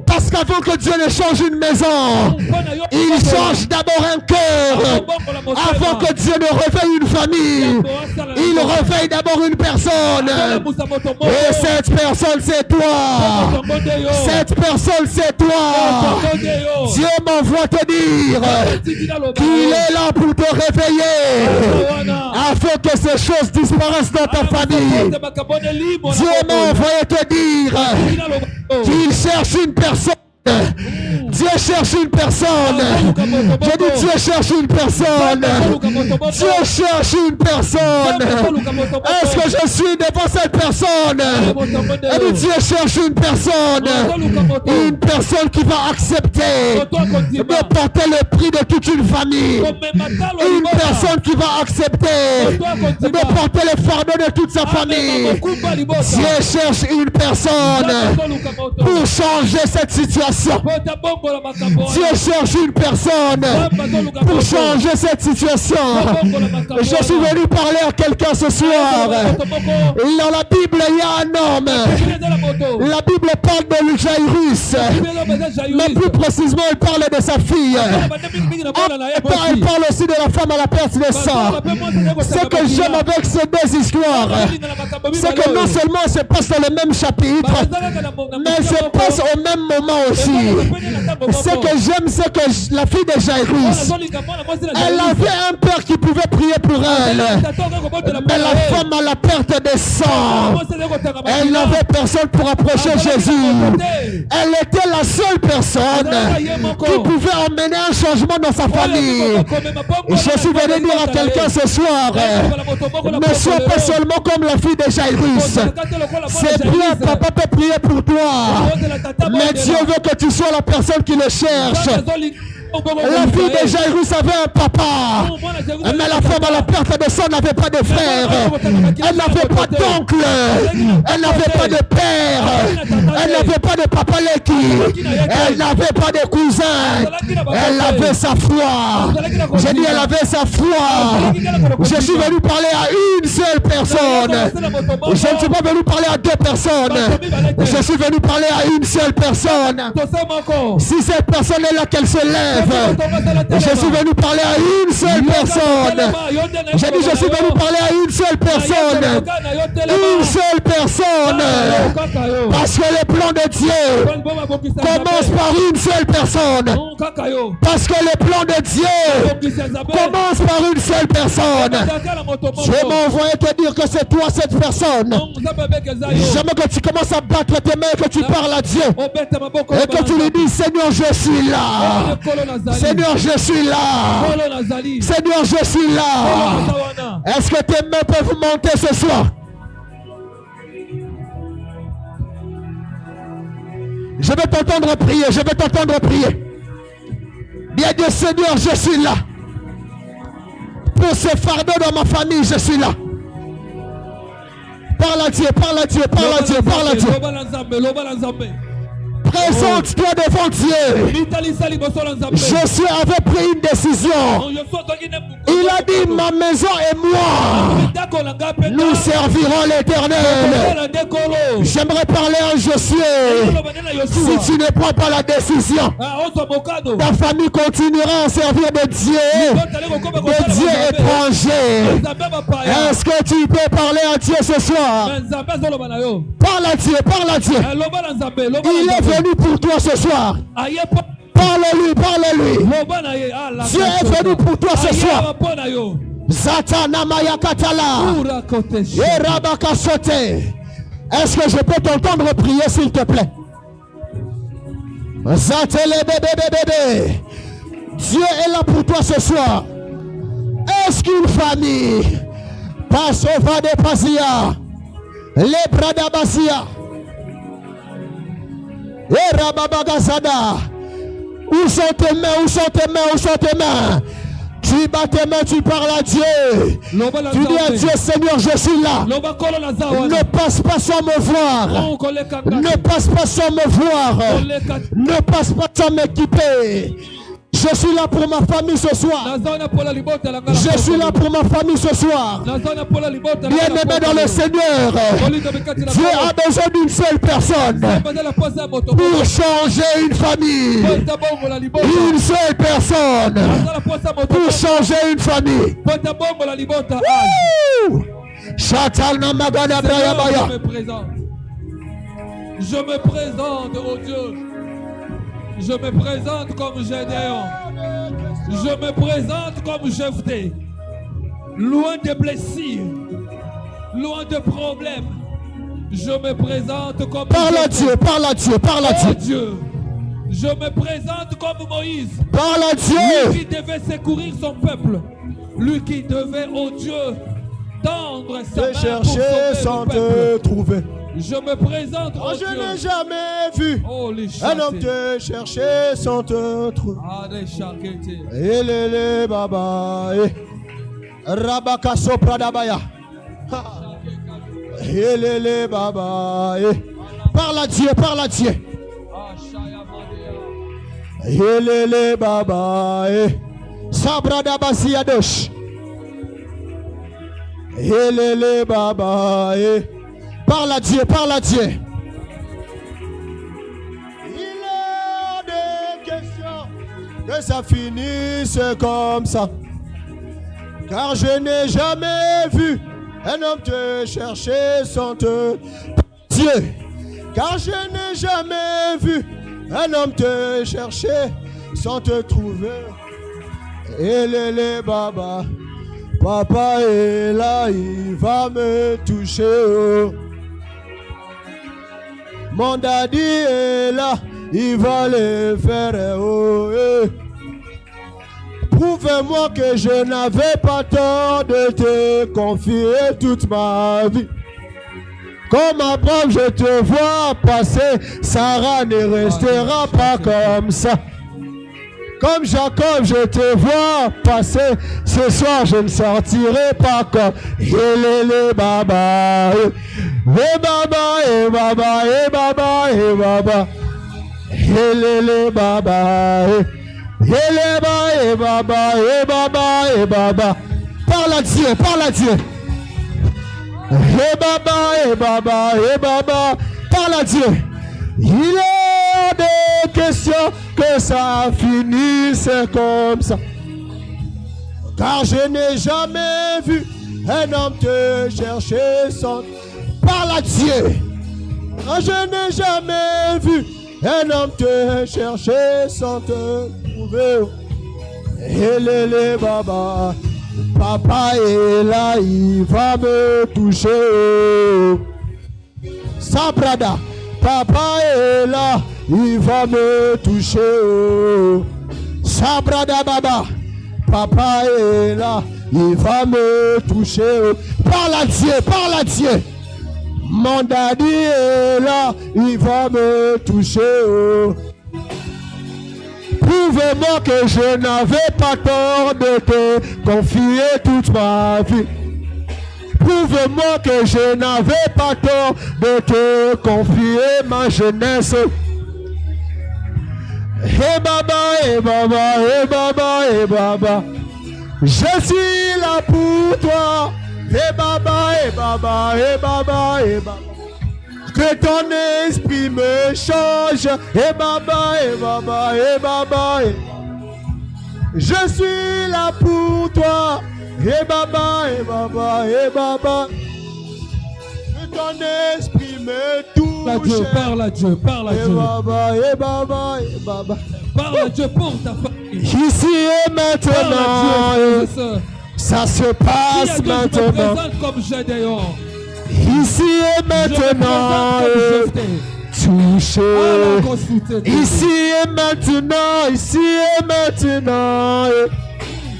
Parce qu'avant que Dieu ne change une maison, il change d'abord un cœur. Avant que Dieu ne réveille une famille, il réveille d'abord une personne. Et cette personne, c'est toi. Cette personne, c'est toi. Dieu m'envoie te dire qu'il est là pour te réveiller, afin veux que ces choses disparaissent dans ta famille. Dieu m'a envoyé te dire qu'il cherche une personne. Dieu cherche une personne. Je dis Dieu cherche une personne. Dieu cherche une personne. Est-ce que je suis devant cette personne? Et Dieu cherche une personne. Une personne qui va accepter de porter le prix de toute une famille. Une personne qui va accepter de porter le fardeau de toute sa famille. Dieu cherche une personne pour changer cette situation. Dieu cherche une personne pour changer cette situation. Je suis venu parler à quelqu'un ce soir. Dans la Bible, il y a un homme. La Bible parle de Jairus. Mais plus précisément, elle parle de sa fille. Elle parle aussi de la femme à la perte de sang. Ce que j'aime avec ces deux histoires, c'est que non seulement elles se passent dans le même chapitre, mais elles se passent au même moment aussi. Ce que j'aime, c'est que la fille de Jairus, elle avait un père qui pouvait prier pour elle. Mais la femme à la perte de sang, elle n'avait personne pour approcher Jésus. Elle était la seule personne qui pouvait emmener un changement dans sa famille. Je suis venu dire à quelqu'un ce soir, ne sois pas seulement comme la fille de Jairus. C'est bien, papa peut prier pour toi, mais Dieu veut que tu sois la personne qui le cherche. La fille de Jairus avait un papa, mais la femme à la perte de sang n'avait pas de frère. Elle n'avait pas d'oncle. Elle n'avait pas de père. Elle n'avait pas de papa Leki. Elle n'avait pas de cousin. Elle avait sa foi. J'ai dit elle avait sa foi. Je suis venu parler à une seule personne. Je ne suis pas venu parler à deux personnes. Je suis venu parler à une seule personne. Si cette personne est là, qu'elle se lève. Je suis venu parler à une seule personne. J'ai dit je suis venu parler à une seule personne. Une seule personne. Parce que le plan de Dieu commence par une seule personne. Parce que le plan de Dieu commence par une seule personne. Je m'ai envoyé te dire que c'est toi cette personne. J'aimerais que tu commences à battre tes mains et que tu parles à Dieu. Et que tu lui dis Seigneur je suis là. Seigneur, je suis là. Seigneur, je suis là. Est-ce que tes mains peuvent monter ce soir? Je vais t'entendre prier. Je vais t'entendre prier. Bien Dieu, Seigneur, je suis là. Pour ce fardeau dans ma famille, je suis là. Parle à Dieu, parle à Dieu, parle à Dieu, parle à Dieu. Présente-toi devant Dieu. Josué avait pris une décision. Il a dit ma maison et moi, nous servirons l'Éternel. J'aimerais parler à Josué. Si tu ne prends pas la décision, ta famille continuera à servir de Dieu étranger. Est-ce que tu peux parler à Dieu ce soir? Parle à Dieu, parle à Dieu. Il est venu pour toi ce soir. Parle-lui, parle-lui. Dieu est venu pour toi ce soir. Zatana Mayakatala. Est-ce que je peux t'entendre prier s'il te plaît? Zatele bébé bébé. Dieu est là pour toi ce soir. Est-ce qu'une famille passe au va de Pasia, les Bradabasia, et Rababagazada? Où sont tes mains? Où sont tes mains? Où sont tes mains? Tu bats tes mains, tu parles à Dieu. Tu dis à Dieu, Seigneur, je suis là. Ne passe pas sans me voir. Ne passe pas sans me voir. Ne passe pas sans m'équiper. Je suis là pour ma famille ce soir. Je suis là pour ma famille ce soir. Bien-aimé dans le Seigneur, Dieu a besoin d'une seule personne pour changer une famille. Une seule personne pour changer une famille. Je me présente, oh Dieu. Je me présente comme Gédéon. Je me présente comme Jephthé. loin des blessures, loin de problèmes. Je me présente comme... Parle à Dieu, parle à Dieu, parle à Dieu. Dieu. Je me présente comme Moïse. Parle à Dieu. Lui qui devait secourir son peuple. Lui qui devait, oh Dieu, tendre sa main chercher pour sans sauver le te trouver. Je me présente, oh je Dieu. n'ai jamais vu un homme te chercher sans te trouver. Elele baba, Rabaka sopradabaya. Elele baba, parle à Dieu, parle à Dieu. Elele baba, Sabradabasi yadosh. Elele baba, parle à Dieu, parle à Dieu. Il est des questions que ça finisse comme ça. Car je n'ai jamais vu un homme te chercher sans te... Dieu. Car je n'ai jamais vu un homme te chercher sans te trouver. Elele baba, papa est là, il va me toucher. Oh. Mon daddy est là, il va le faire. Oh, Prouve-moi que je n'avais pas tort de te confier toute ma vie. Comme Abraham, je te vois passer, Sarah ne restera pas comme ça. Comme Jacob, je te vois passer, ce soir je ne sortirai pas comme Elele baba, baba, baba, baba, baba, Elele baba, Elele baba, baba, baba. Parle à Dieu, parle à Dieu. Baba, baba, parle à Dieu. Il est des questions que ça finisse comme ça. Car je n'ai jamais vu un homme te chercher sans... Parle à Dieu. Je n'ai jamais vu un homme te chercher sans te trouver. Elele baba, papa est là, il va me toucher. Sabrada. Papa est là, il va me toucher. Sabrada baba. Papa est là, il va me toucher. Parle à Dieu, parle à Dieu. Mon daddy est là, il va me toucher. Prouve-moi que je n'avais pas tort de te confier toute ma vie. Prouve-moi que je n'avais pas tort de te confier ma jeunesse. Baba, baba, baba, baba. Je suis là pour toi. Baba, baba, baba, baba. Que ton esprit me change. Baba, baba, baba. Je suis là pour toi. Baba, baba, baba. Que ton esprit me touche. Parle à Dieu, parle à Dieu. Baba, baba. Parle à Dieu pour ta famille. Ici et maintenant, ça se passe maintenant. Je me présente comme Gédéon. Ici et maintenant, touché. Ici et maintenant, ici et maintenant,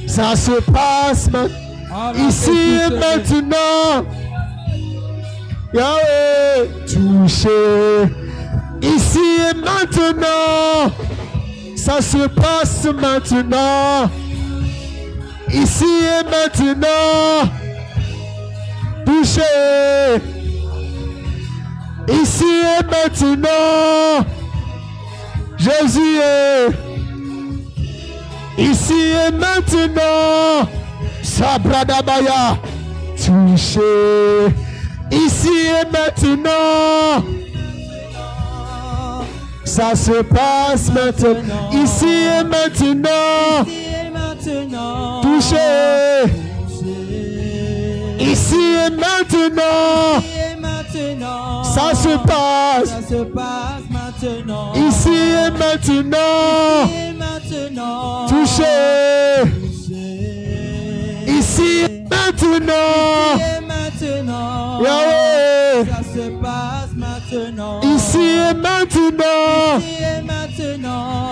ça se passe maintenant. Ici et maintenant, Yahweh, touché. Ici et maintenant, ça se passe maintenant. Ici et maintenant, touché. Ici et maintenant, Jésus est. Ici et maintenant, Sabradabaya, touché. Ici et maintenant, ça se passe maintenant. Ici et maintenant, touché. Ici et maintenant, ça se passe maintenant. Ici et maintenant, touché. Ici Ici et maintenant. Yahweh. Ça se passe maintenant. Ici et maintenant.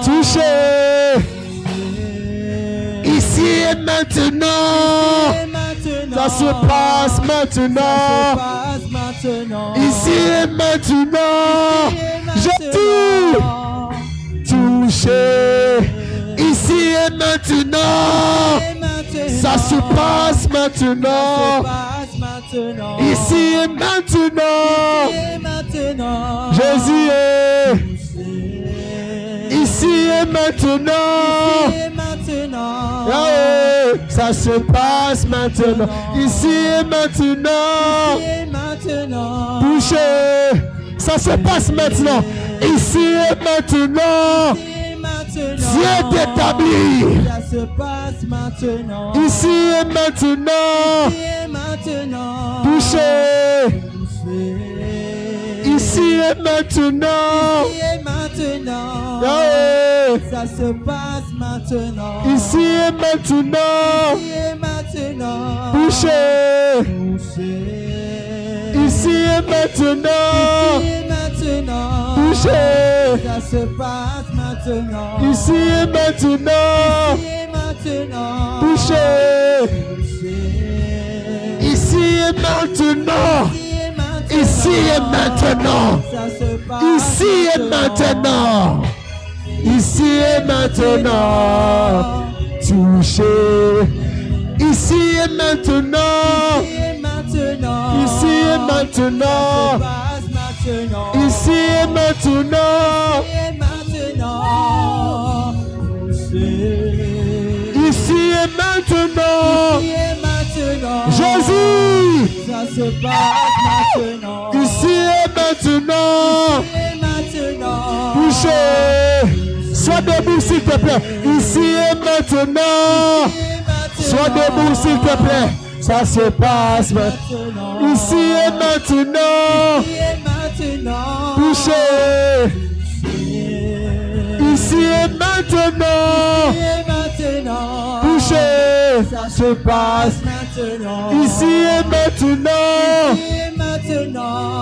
Touchez. Ici et maintenant. Ça se passe maintenant. Ici et maintenant. Jésus. Touchez. Ici et maintenant. Ça se passe maintenant. Ici et maintenant. Jésus est. Ici et maintenant. Yahweh, ça se passe maintenant. Ici et maintenant. Touchez. Ça se passe maintenant. Ici et maintenant. Dieu est établi. Ça se passe maintenant. Ici et maintenant. Touchez. Ici et maintenant. Yahweh. Ça se passe maintenant. Ici et maintenant. Touchez. Ici et maintenant. Touchez. Ça se passe maintenant. Ici et maintenant. Touchez. Ici et maintenant. Ici et maintenant. Ici et maintenant. Ici et maintenant. Touchez. Ici et maintenant. Ici et maintenant. Ici et maintenant. Ici et maintenant. Jésus. Ça se passe maintenant. Ici et maintenant. Touchez. Sois debout s'il te plaît. Ici et maintenant. Sois debout s'il te plaît. Ça se passe maintenant. Ici et maintenant. Touchez. Ici et maintenant. Touchez. Ça se passe maintenant. Ici et maintenant.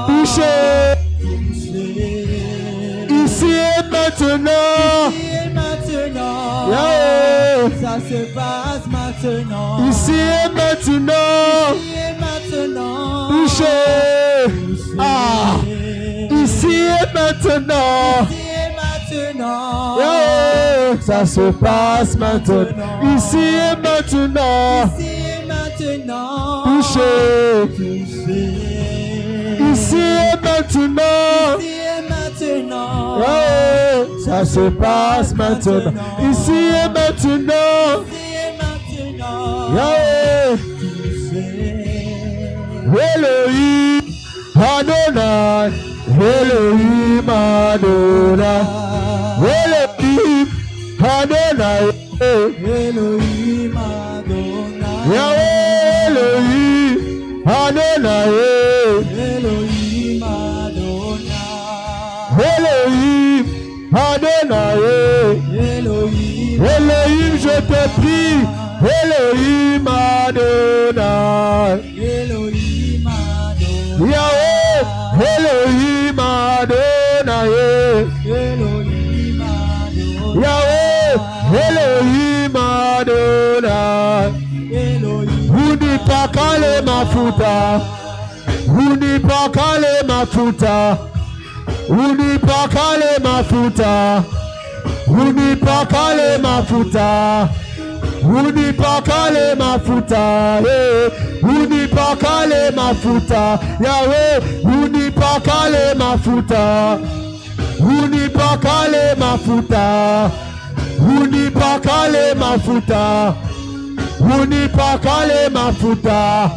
Touchez. Ici et maintenant. Yahweh. Ça se passe maintenant. Ici et maintenant. Touchez. Ah. Ici et maintenant. Yahweh. Ça se passe maintenant. Ici et maintenant. Touchez. Ici et maintenant. Yahweh. Ça se passe maintenant. Ici et maintenant. Yahweh. Elohim Adonai. Elohim Adonai. Elohim Adonai. Elohim Adonai. Yahweh Elohim Adonai. Elohim Adonai. Elohim Adonai. Elohim. Elohim, je te prie. Elohim Adonai. Elohim Adonai. Yahweh Elohim Adonai. Elohim Adonai. Yahweh Elohim Adonai. Elohim. Unipakale mafuta. Unipakale mafuta. Unipakale mafuta. Unipakale mafuta. Unipakale mafuta. Unipakale mafuta. Yahweh unipakale mafuta. Unipakale mafuta. Unipakale mafuta. Unipakale mafuta.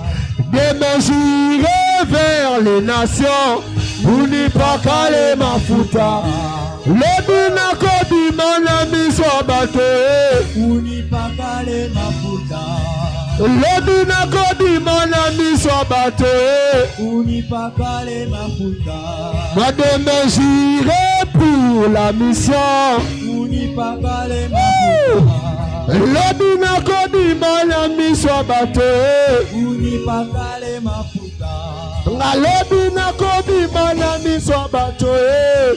Démesuré vers les nations. Unipakale mafuta. Le binako di manami sobato. Unipakale mafuta. Le binako di manami sobato. Unipakale mafuta. Madame j'irai pour la mission. Unipakale mafuta. Lobi na kodima na miswa bato. Unipakale mafuta. Lobi na kodima na miswa bato.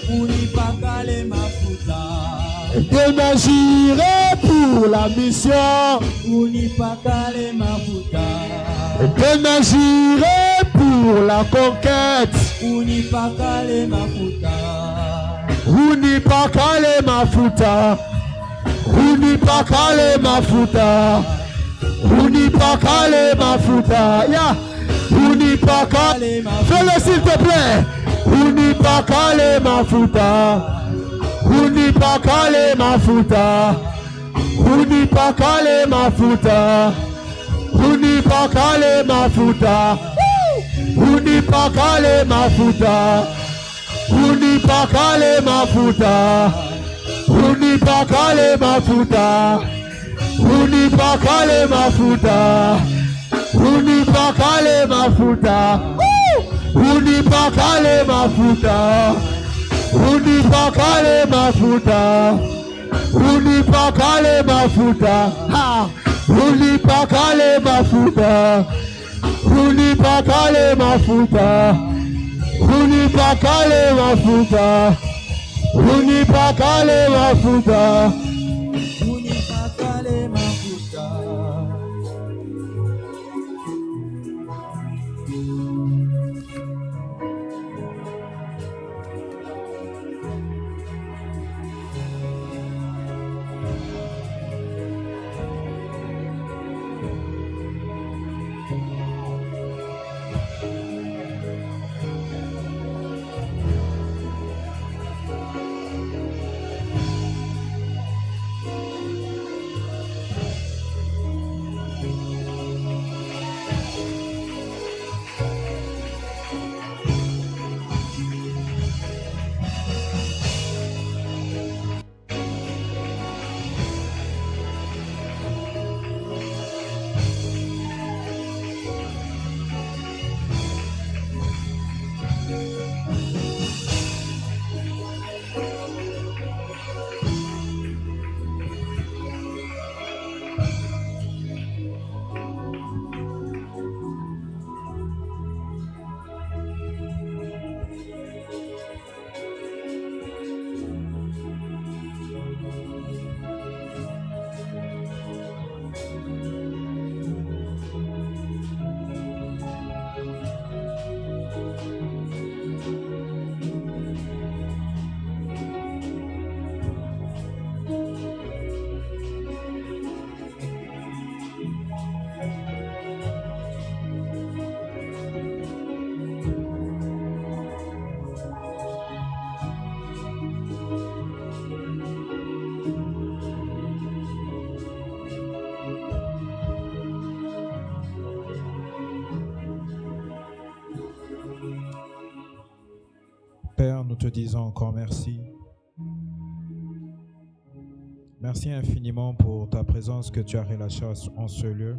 Unipakale mafuta. Dénagirai pour la mission. Unipakale mafuta. Dénagirai pour la conquête. Unipakale mafuta. Unipakale mafuta. Unipakale mafuta. Unipakale mafuta. Ya. Unipakale mafuta. Fais-le s'il te plaît. Unipakale mafuta. Unipakale mafuta. Unipakale mafuta. Unipakale mafuta. Unipakale mafuta. Unipakale mafuta. Unipakale mafuta. Unipakale mafuta. Unipakale mafuta. Unipakale mafuta. Unipakale mafuta. Unipakale mafuta. Ha! Unipakale mafuta. Unipakale mafuta. Unipakale mafuta. Unipakale mafuta. Unipakale mafuta. Père, nous te disons encore merci. Merci infiniment pour ta présence que tu as relâchée en ce lieu.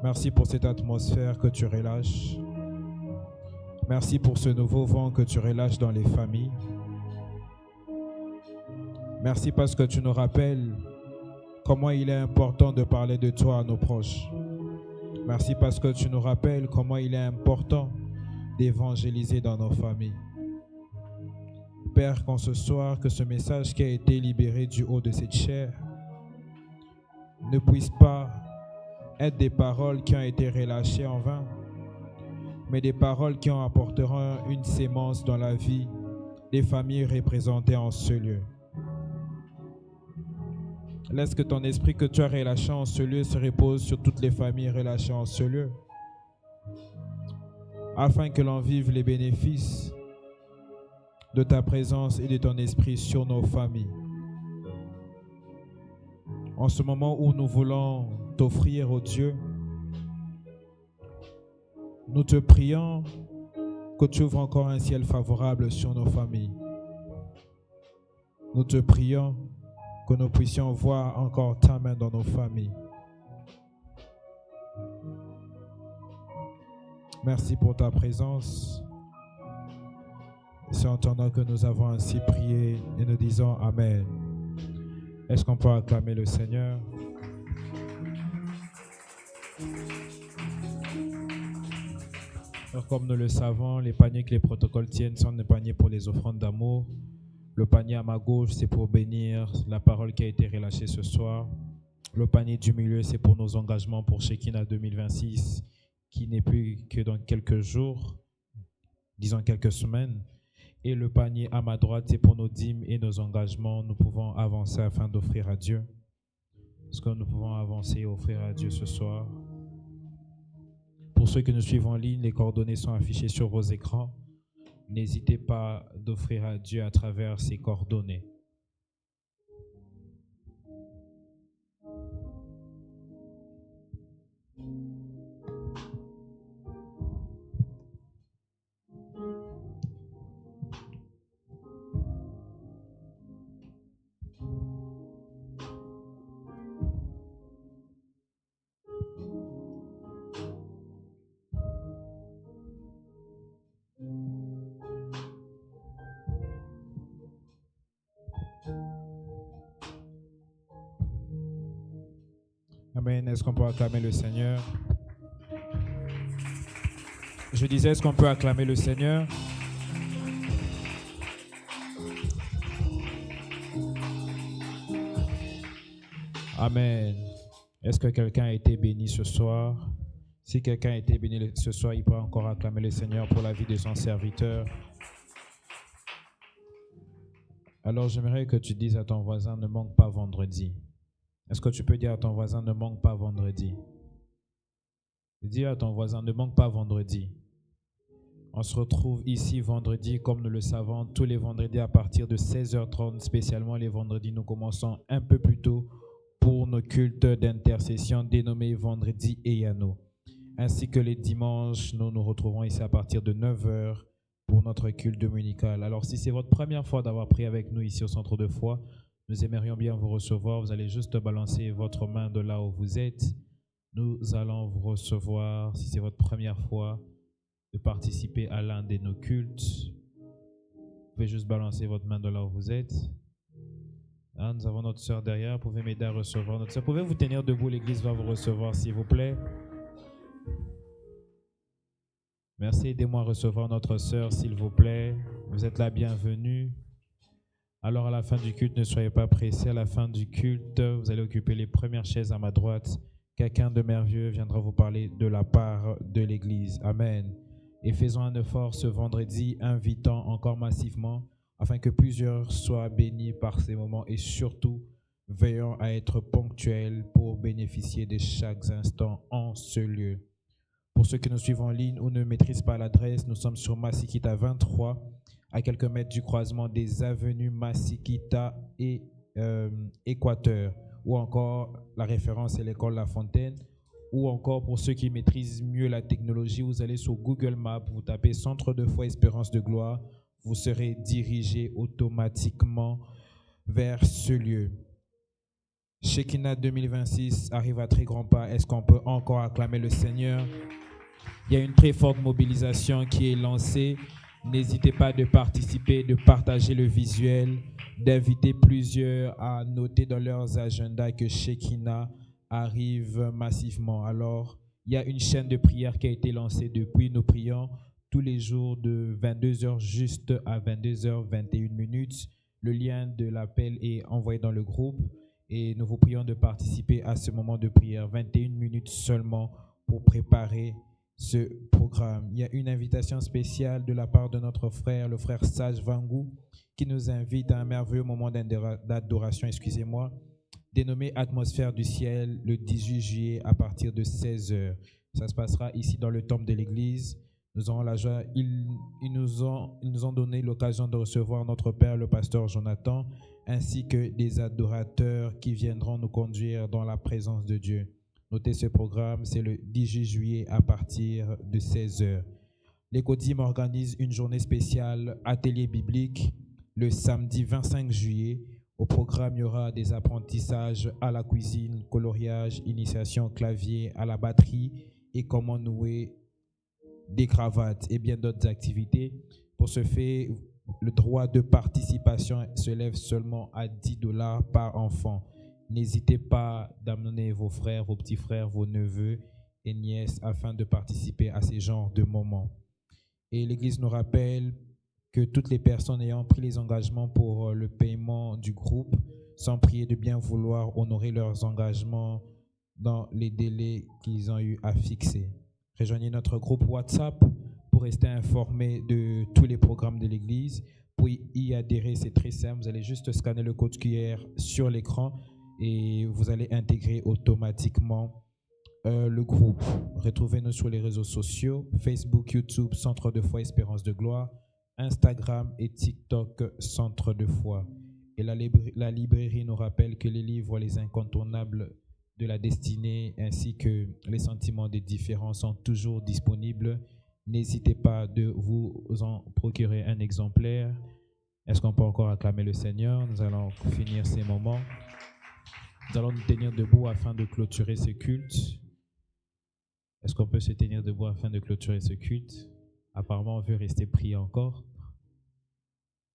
Merci pour cette atmosphère que tu relâches. Merci pour ce nouveau vent que tu relâches dans les familles. Merci parce que tu nous rappelles comment il est important de parler de toi à nos proches. Merci parce que tu nous rappelles comment il est important d'évangéliser dans nos familles. Père, qu'en ce soir, que ce message qui a été libéré du haut de cette chair ne puisse pas être des paroles qui ont été relâchées en vain, mais des paroles qui en apporteront une sémence dans la vie des familles représentées en ce lieu. Laisse que ton esprit que tu as relâché en ce lieu se repose sur toutes les familles relâchées en ce lieu, afin que l'on vive les bénéfices de ta présence et de ton esprit sur nos familles. En ce moment où nous voulons t'offrir, ô Dieu, nous te prions que tu ouvres encore un ciel favorable sur nos familles. Nous te prions que nous puissions voir encore ta main dans nos familles. Merci pour ta présence. C'est en ton nom que nous avons ainsi prié et nous disons Amen. Est-ce qu'on peut acclamer le Seigneur? Alors, comme nous le savons, les paniers que les protocoles tiennent sont des paniers pour les offrandes d'amour. Le panier à ma gauche, c'est pour bénir la parole qui a été relâchée ce soir. Le panier du milieu, c'est pour nos engagements pour Shekinah 2026, qui n'est plus que dans quelques jours, disons quelques semaines. Et le panier à ma droite, c'est pour nos dîmes et nos engagements. Nous pouvons avancer afin d'offrir à Dieu. Est-ce que nous pouvons avancer et offrir à Dieu ce soir? Pour ceux qui nous suivent en ligne, les coordonnées sont affichées sur vos écrans. N'hésitez pas d'offrir à Dieu à travers ces coordonnées. Amen. Est-ce qu'on peut acclamer le Seigneur? Je disais, est-ce qu'on peut acclamer le Seigneur? Amen. Est-ce que quelqu'un a été béni ce soir? Si quelqu'un a été béni ce soir, il peut encore acclamer le Seigneur pour la vie de son serviteur. Alors, j'aimerais que tu dises à ton voisin, ne manque pas vendredi. Est-ce que tu peux dire à ton voisin, ne manque pas vendredi? Dis à ton voisin, ne manque pas vendredi. On se retrouve ici vendredi, comme nous le savons, tous les vendredis à partir de 16h30, spécialement les vendredis, nous commençons un peu plus tôt pour nos cultes d'intercession dénommés Vendredi et Yano. Ainsi que les dimanches, nous nous retrouvons ici à partir de 9h pour notre culte dominical. Alors, si c'est votre première fois d'avoir prié avec nous ici au Centre de foi, nous aimerions bien vous recevoir. Vous allez juste balancer votre main de là où vous êtes. Nous allons vous recevoir, si c'est votre première fois, de participer à l'un de nos cultes. Vous pouvez juste balancer votre main de là où vous êtes. Ah, nous avons notre sœur derrière. Vous pouvez m'aider à recevoir notre sœur. Pouvez vous tenir debout, l'église va vous recevoir, s'il vous plaît. Merci, aidez-moi à recevoir notre sœur, s'il vous plaît. Vous êtes la bienvenue. Alors, à la fin du culte, ne soyez pas pressés. À la fin du culte, vous allez occuper les premières chaises à ma droite. Quelqu'un de merveilleux viendra vous parler de la part de l'Église. Amen. Et faisons un effort ce vendredi, invitant encore massivement, afin que plusieurs soient bénis par ces moments et surtout, veillons à être ponctuels pour bénéficier de chaque instant en ce lieu. Pour ceux qui nous suivent en ligne ou ne maîtrisent pas l'adresse, nous sommes sur Masikita 23, à quelques mètres du croisement des avenues Masikita et Équateur, ou encore la référence est l'école La Fontaine, ou encore pour ceux qui maîtrisent mieux la technologie, vous allez sur Google Maps, vous tapez Centre de foi Espérance de Gloire, vous serez dirigé automatiquement vers ce lieu. Shekinah 2026 arrive à très grands pas. Est-ce qu'on peut encore acclamer le Seigneur? Il y a une très forte mobilisation qui est lancée. N'hésitez pas de participer, de partager le visuel, d'inviter plusieurs à noter dans leurs agendas que Shekinah arrive massivement. Alors, il y a une chaîne de prière qui a été lancée depuis. Nous prions tous les jours de 22h juste à 22h21. Le lien de l'appel est envoyé dans le groupe et nous vous prions de participer à ce moment de prière. 21 minutes seulement pour préparer ce programme. Il y a une invitation spéciale de la part de notre frère, le frère Sage Vangou, qui nous invite à un merveilleux moment d'adoration, dénommé Atmosphère du ciel, le 18 juillet à partir de 16h. Ça se passera ici dans le temple de l'église. Nous aurons la joie. Ils nous ont donné l'occasion de recevoir notre père, le pasteur Jonathan, ainsi que des adorateurs qui viendront nous conduire dans la présence de Dieu. Notez ce programme, c'est le 18 juillet à partir de 16h. L'Écodim organise une journée spéciale atelier biblique le samedi 25 juillet. Au programme, il y aura des apprentissages à la cuisine, coloriage, initiation clavier, à la batterie et comment nouer des cravates et bien d'autres activités. Pour ce fait, Le droit de participation se lève seulement à $10 par enfant. N'hésitez pas d'amener vos frères, vos petits frères, vos neveux et nièces afin de participer à ces genres de moments. Et l'Église nous rappelle que toutes les personnes ayant pris les engagements pour le paiement du groupe sont priées de bien vouloir honorer leurs engagements dans les délais qu'ils ont eu à fixer. Rejoignez notre groupe WhatsApp pour rester informé de tous les programmes de l'Église. Pour y adhérer, c'est très simple. Vous allez juste scanner le code QR sur l'écran et vous allez intégrer automatiquement le groupe. Retrouvez-nous sur les réseaux sociaux, Facebook, YouTube, Centre de foi Espérance de Gloire, Instagram et TikTok, Centre de foi. Et la librairie nous rappelle que les livres, les incontournables de la destinée ainsi que les sentiments des différents sont toujours disponibles. N'hésitez pas de vous en procurer un exemplaire. Est-ce qu'on peut encore acclamer le Seigneur? Nous allons finir ces moments. Nous allons nous tenir debout afin de clôturer ce culte. Est-ce qu'on peut se tenir debout afin de clôturer ce culte? Apparemment, on veut rester prié encore.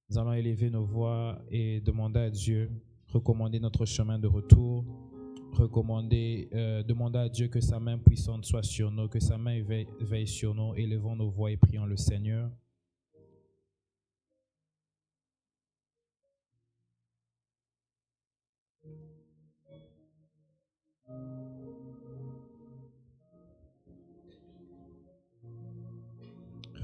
Nous allons élever nos voix et demander à Dieu, recommander notre chemin de retour, demander à Dieu que sa main puissante soit sur nous, que sa main veille sur nous. Élevons nos voix et prions le Seigneur.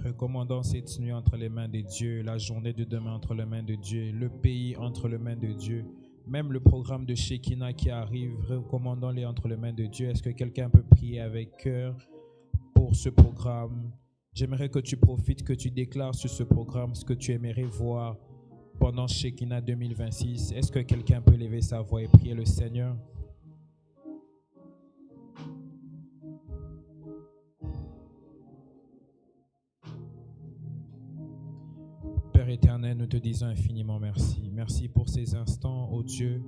Recommandons cette nuit entre les mains de Dieu, la journée de demain entre les mains de Dieu, le pays entre les mains de Dieu, même le programme de Shekinah qui arrive, recommandons-les entre les mains de Dieu. Est-ce que quelqu'un peut prier avec cœur pour ce programme? J'aimerais que tu profites, que tu déclares sur ce programme ce que tu aimerais voir pendant Shekinah 2026. Est-ce que quelqu'un peut lever sa voix et prier le Seigneur? Père éternel, nous te disons infiniment merci. Merci pour ces instants, ô Dieu,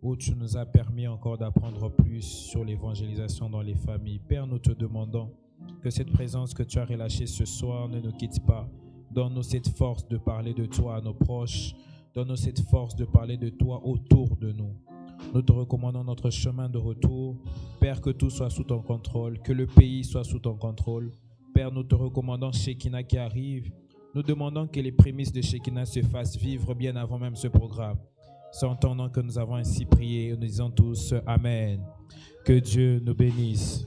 où tu nous as permis encore d'apprendre plus sur l'évangélisation dans les familles. Père, nous te demandons que cette présence que tu as relâchée ce soir ne nous quitte pas. Donne-nous cette force de parler de toi à nos proches. Donne-nous cette force de parler de toi autour de nous. Nous te recommandons notre chemin de retour. Père, que tout soit sous ton contrôle, que le pays soit sous ton contrôle. Père, nous te recommandons Shekinah qui arrive. Nous demandons que les prémices de Shekinah se fassent vivre bien avant même ce programme. C'est en ton nom que nous avons ainsi prié. Nous disons tous Amen. Que Dieu nous bénisse.